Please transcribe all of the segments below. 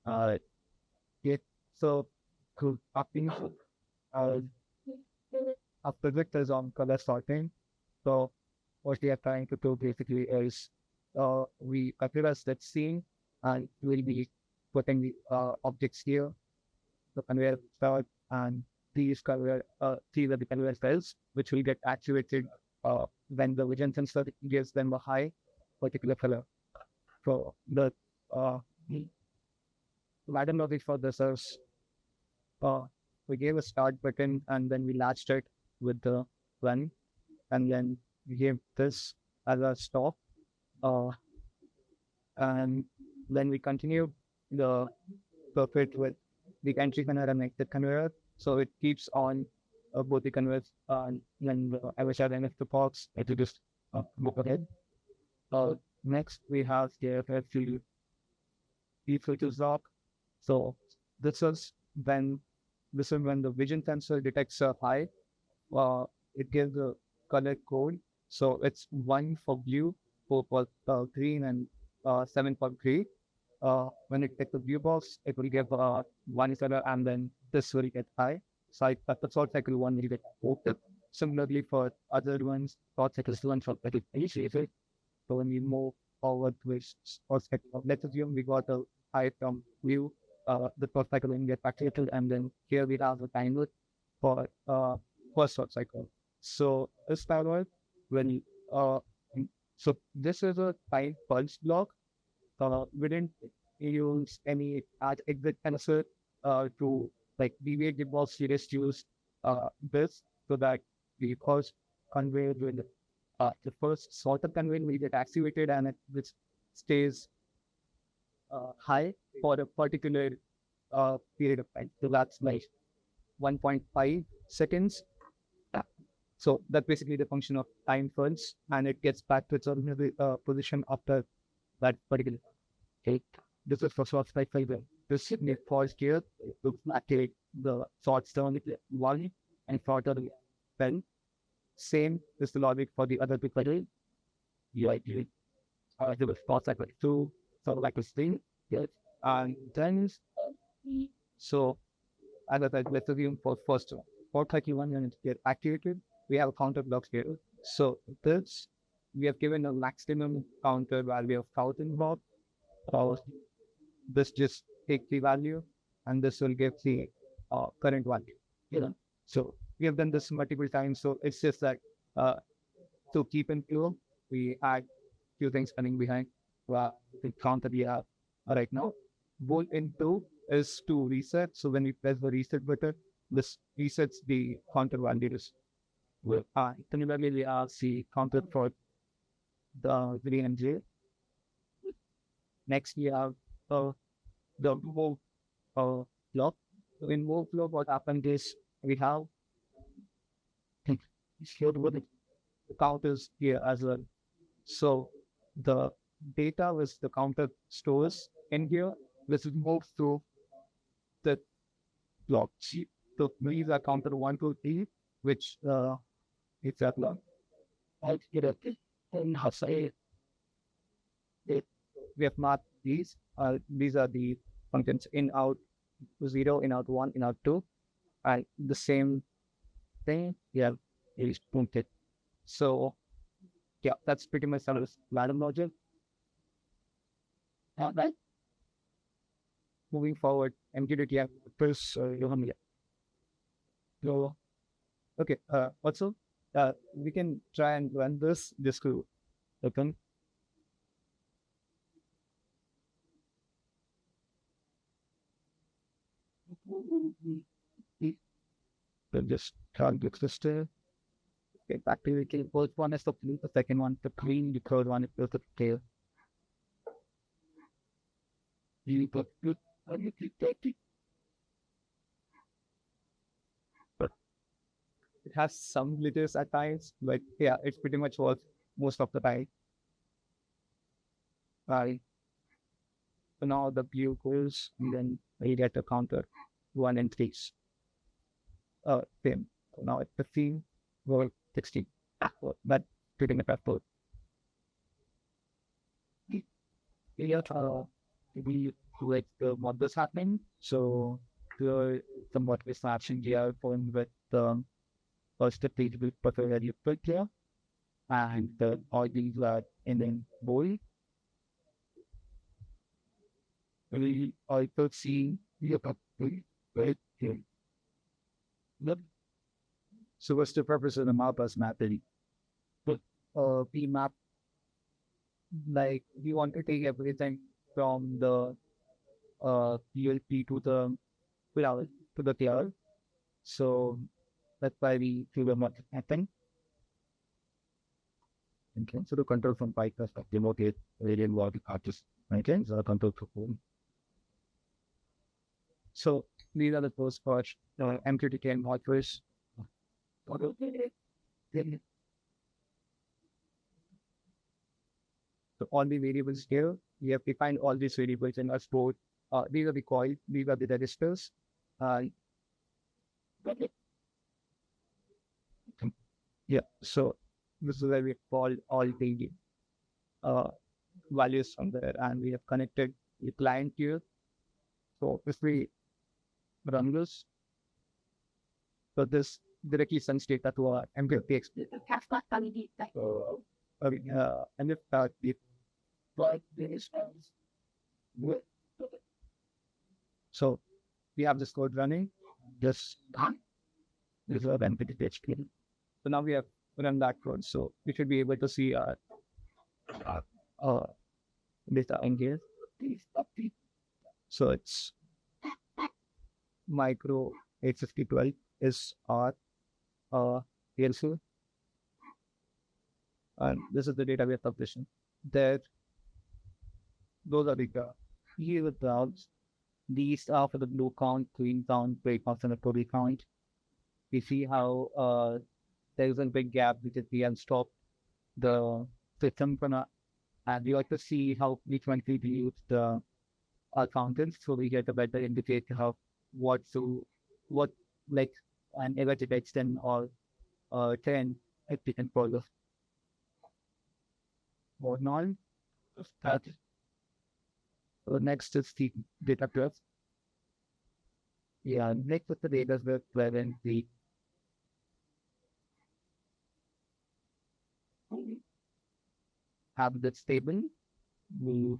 Uh, it, so to copy uh, a project is on color sorting. So what we are trying to do basically is we address that scene and we'll be putting the objects here, the conveyor belt, and these are the conveyor belts, which will get actuated when the vision sensor gives them a high particular color. So the uh, ladder logic for this is uh, we gave a start button and then we latched it with the run, and then we gave this as a stop, uh, and then we continue the circuit with the entry conveyor and exit conveyor. So it keeps on both the conveyors, and then I wish I had enough the box to just go ahead. Next, we have the FFC features lock. So this is when the vision sensor detects a high, it gives a color code. So it's 1 for blue, 4 for green, and 7 for gray. When it takes the blue box, it will give 1 color, and then this will get high. So the short cycle one will get 4. Similarly for other ones, short cycle one short cycle initiated. So when we move forward with short cycle, let's assume we got a high from blue, the short cycle will get activated, and then here we have the timer for first short cycle. So this parallel when so this is a time pulse block. We didn't use any exit tensor to like deviate the box series use this so that the first conveyor will the first sort of conveyor will get activated and it which stays high for a particular period of time. So that's like 1.5 seconds. So that's basically the function of time pulse, and it gets back to its original position after that particular. Okay, this is for short cycle. This is pause here to activate the short term one and shorter pen. Same is the logic for the other people. You actually the short cycle two, sort of like a string. Yes, and then so as I said, let's assume for first one, for 31 units get activated. We have a counter blocks here. So this we have given a maximum counter value of 1,000 blocks. So this just take the value and this will give the current value. So we have done this multiple times. So it's just that to keep in view, we add few things running behind the count that we have right now. Goal in 2 is to reset. So when we press the reset button, this resets the counter values. Similarly, we have the counter for the green and J. Next, we have the move block. So in move block, what happened is we have the counters here as well. So the data which the counter stores in here, this is moved through the block. So these are counter 1, 2, 3, which is that block. We have marked these. These are the functions in out 0, in out 1, in out 2, and the same thing here is printed. So yeah, that's pretty much our random logic. Right. Moving forward, MQTT first Johan. So okay, also we can try and run this to open. Then just target this there. Okay, activity. First one is the blue, the second one the green, the third one is the tail. But it has some glitches at times, but yeah, it's pretty much works most of the time. Right. So now the blue goes, and then we get a counter 1 and 3. Same. So now it's 15, or 16. So that pretty much effort. like what was happening. So the somewhat mismatching here going with the first stage with particularly quick here and all these are in the bowl. We also see the right here. Yep. So what's the purpose of the map as mapping? But we map like we want to take everything from the PLP to the cloud to the cloud. So that's why we do the mapping. Okay. So the control from Python remote it radial log artist. Okay. So the control to home. So these are the first parts, MQTT and modules. So all the variables here, we have defined all these variables in our stored. These are the coil, these are the registers. Yeah, so this is where we call all the values from there, and we have connected the client here. So if we run this, so this directly sends data to our MQTT. And if the so we have this code running. This is a benefit HTML. So now we have run that code. So we should be able to see our data in here. So it's Micro800 PLC is our PLC. And this is the data we are publishing. There, those are the here with the these are for the blue count, green count, gray count, and the total count. We see how there is a big gap because we have stopped the system for now. And we like to see how frequently we use the accountants so we get a better indicator of what like an error detection or 10 if we can follow. Or non. So next is the data graph. Yeah, next is the data graph wherein we have this table. We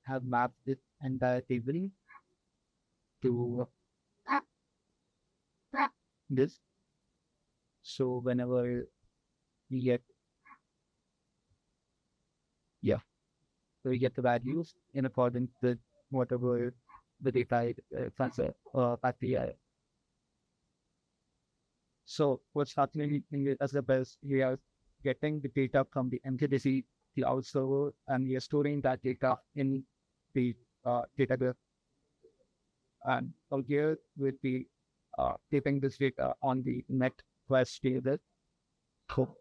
have mapped this entire table to this. So whenever we get so we get the values in accordance with whatever the data transfer PI. So what's happening as the best, we are getting the data from the MQTT cloud server and we are storing that data in the database. And from here we'll be keeping this data on the NetQuest table. Cool.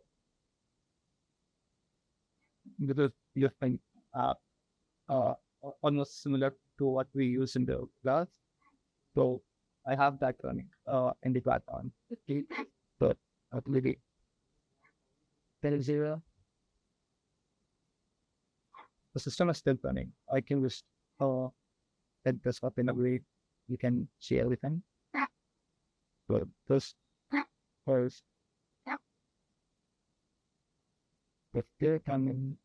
This is using almost similar to what we use in the class. So I have that running in the platform. So maybe 10.0. The system is still running. I can just set this up in a way you can see everything. So this first. If they can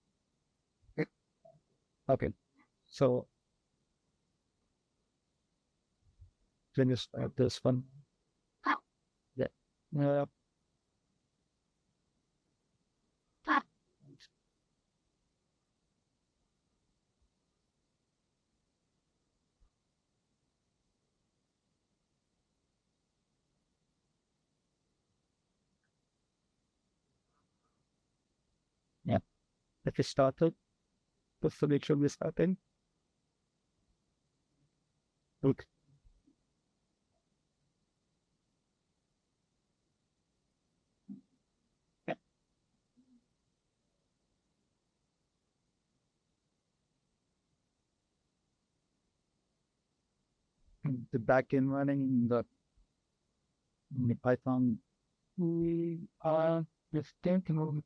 okay. So finish this one. Yeah. Yeah. If it started, the selection will starting. Look. The backend running the Python. We are just thinking of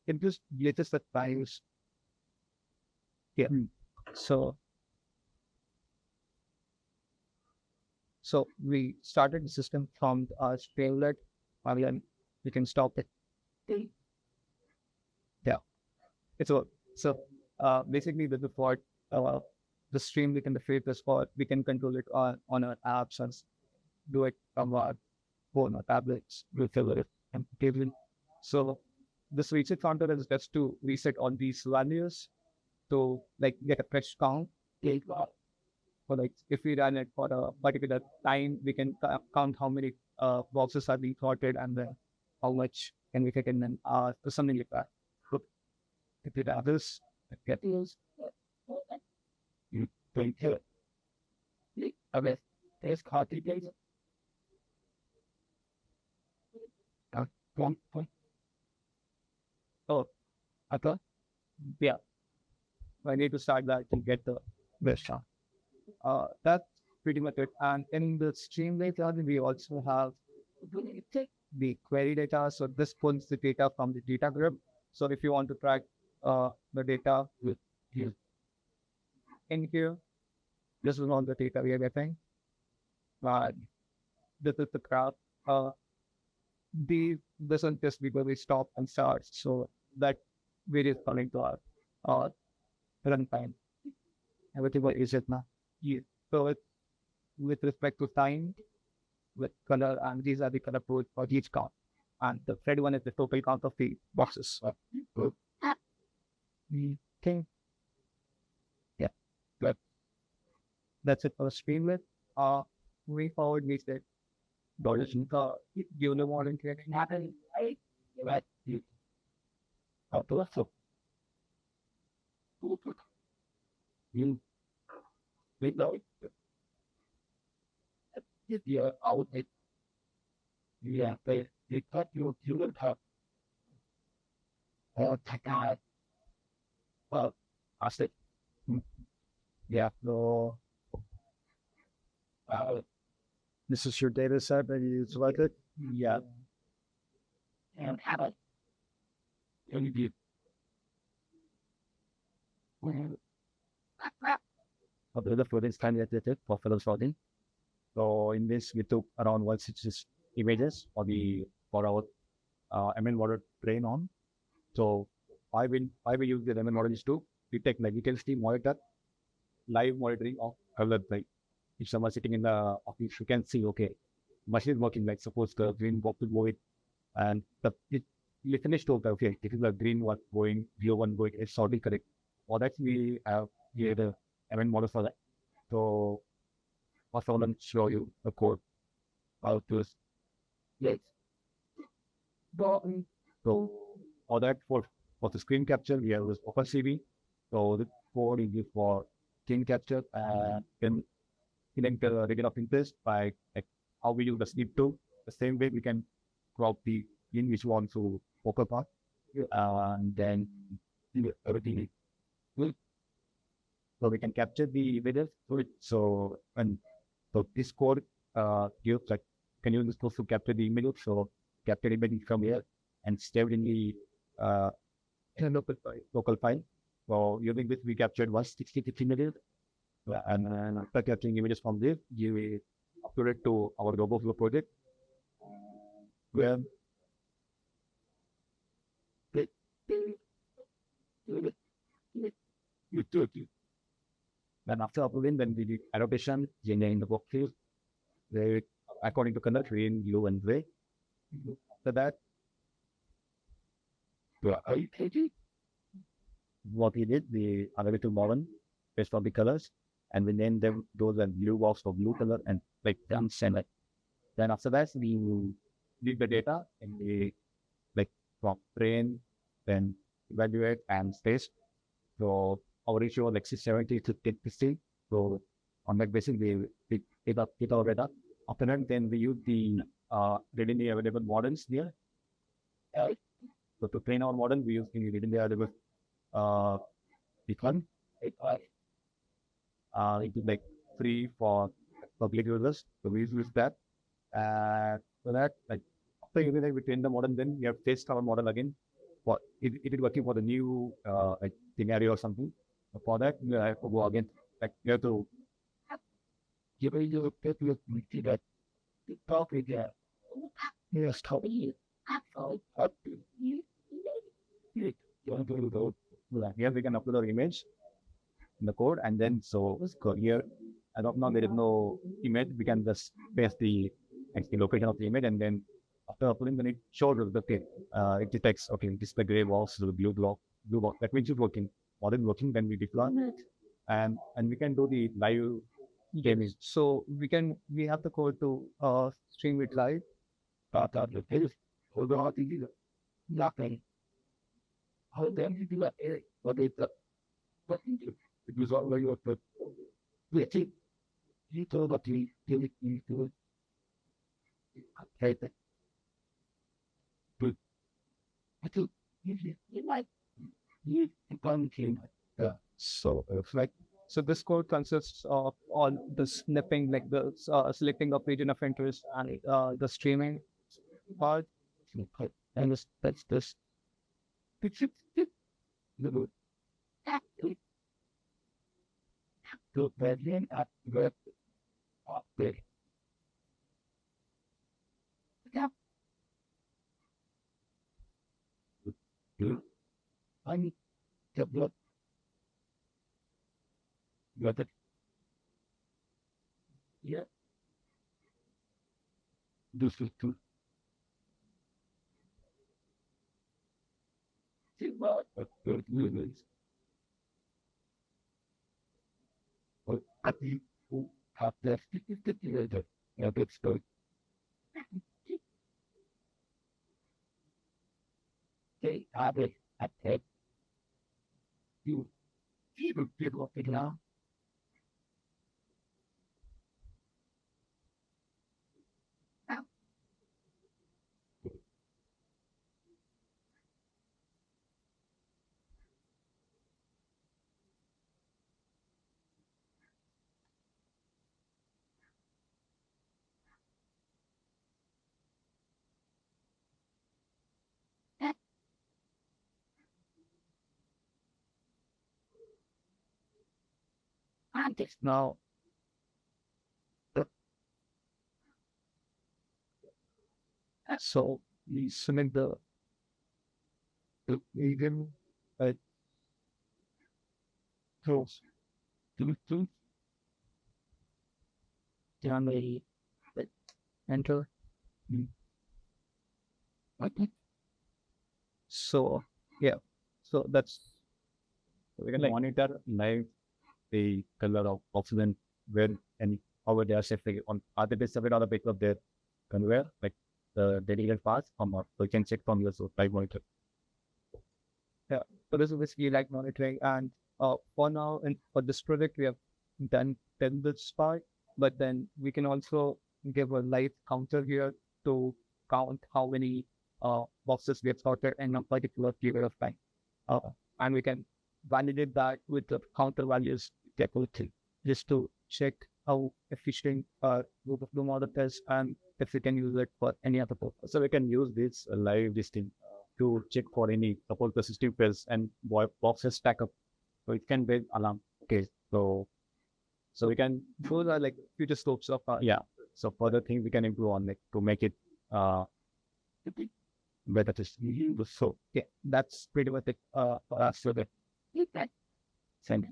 it just latest at times. Yeah. So we started the system from streamlet, and then we can stop it. Yeah, it's all. Basically, this is what the stream we can defeat this for. We can control it on our apps and do it from our phone or tablets with it and cable. So this reset counter is just to reset all these values to like get a fresh count. For like if we run it for a particular time, we can count how many boxes are being sorted and then how much can we fit in an hour or something like that. So if it others get those, you don't do it. Okay, there's copy data. One point. Oh, I thought, yeah, I need to start that to get the best shot. That's pretty much it. And in the stream data, we also have the query data. So this pulls the data from the data group. So if you want to track the data with here in here, this is all the data we are getting. This is the graph. This doesn't just because we stop and start. So that varies according to our runtime. Everything is it now. Yeah. So it's with respect to time, with color, and these are the color codes for each count. And the red one is the total count of the boxes. Okay. Yeah. Good. That's it for the streamlet. Moving forward, we said dollars in the given the modern training happen. Right. How to so you wait now. If you're out it, yeah, they cut you don't have or take out. Well, I said, yeah, no. This is your data set that you selected? Yeah. And have it. And you the footage time edited for fellow sorting. So in this, we took around 160 images for our MN model train on. So why we use the MN model is to detect like you can see monitor live monitoring of availability. If someone sitting in the office, you can see, okay, machine is working, like suppose the green box will go it, and you finish to, okay, this is the green one going, blue one going, it's sorting correct. For that, we have here the MN model for that. So, first I want to show you the code, how to, yes. So, for that, for the screen capture, we have this OpenCV. So, the code is for screen capture, and then select the region of interest by like how we use the snip tool. The same way we can crop the in which we want to focus on, and then everything. So we can capture the images. So this code gives like can use this tool to capture the images. So capture image from here and save in the local file. So using this we captured 166 images. And after capturing images from this, you will upload it to our RoboFlow project. Where then after uploading, then we do annotation, in the box field, where according to color, green, blue, and gray. After that, what we did, we added to modern based on the colors, and we named them those and blue box for blue color and like send it. Then after that, we leave the data and we like from train, then evaluate and space. So our ratio like 670 to 1060. So on that basis, we take our data. After that, then we use the readily available models here. So to train our model, we use the readily available Bitcoin. It is like free for public users. So we use that. So that like after using that, we train the model, then we have to test our model again. For it is working for the new like scenario or something. For that, you have to go again. Like you have to give a little bit of that probably that. Yes, totally. here we can upload our image in the code, and then here as of now there is no image. We can just paste the actual location of the image, and then after uploading, then it shows the thing. It detects okay, this is the gray box, the blue box. That means it's working. While it's working, then we deploy it, and we can do the live gaming. So we have the code to stream it live. Nothing. How then you do that? What is that? What you do? It was all very good. You told what you do it. Okay, but I do you like you can so like so this code consists of all the snipping, like the selecting of region of interest and the streaming part, and that's this. To begin at the topic. I need to look at it. Yeah, this is too. See what good news. But I think who have the stipulated. Yeah, that's good. They have it at head. You even people it now. Context now. So we select the medium tools to generally enter. Okay. So yeah, so that's We can like monitor live the color of oxygen where and how they are shifting on other bits of it or the bit of their conveyor, like the dedicated parts or not. So you can check from your live monitor. yeah. So this is basically like monitoring, and for now and for this project we have done this part, but then we can also give a live counter here to count how many boxes we have sorted in a particular period of time. Uh, and we can validate that with the counter values calculated just to check how efficient group of the model is and if we can use it for any other purpose. So we can use this live this thing to check for any suppose the system fails and boxes stack up. So it can be alarm. Okay, so we can Those are like future scopes of yeah. So further thing we can improve on it to make it better system. so yeah, that's pretty much it for us for the send.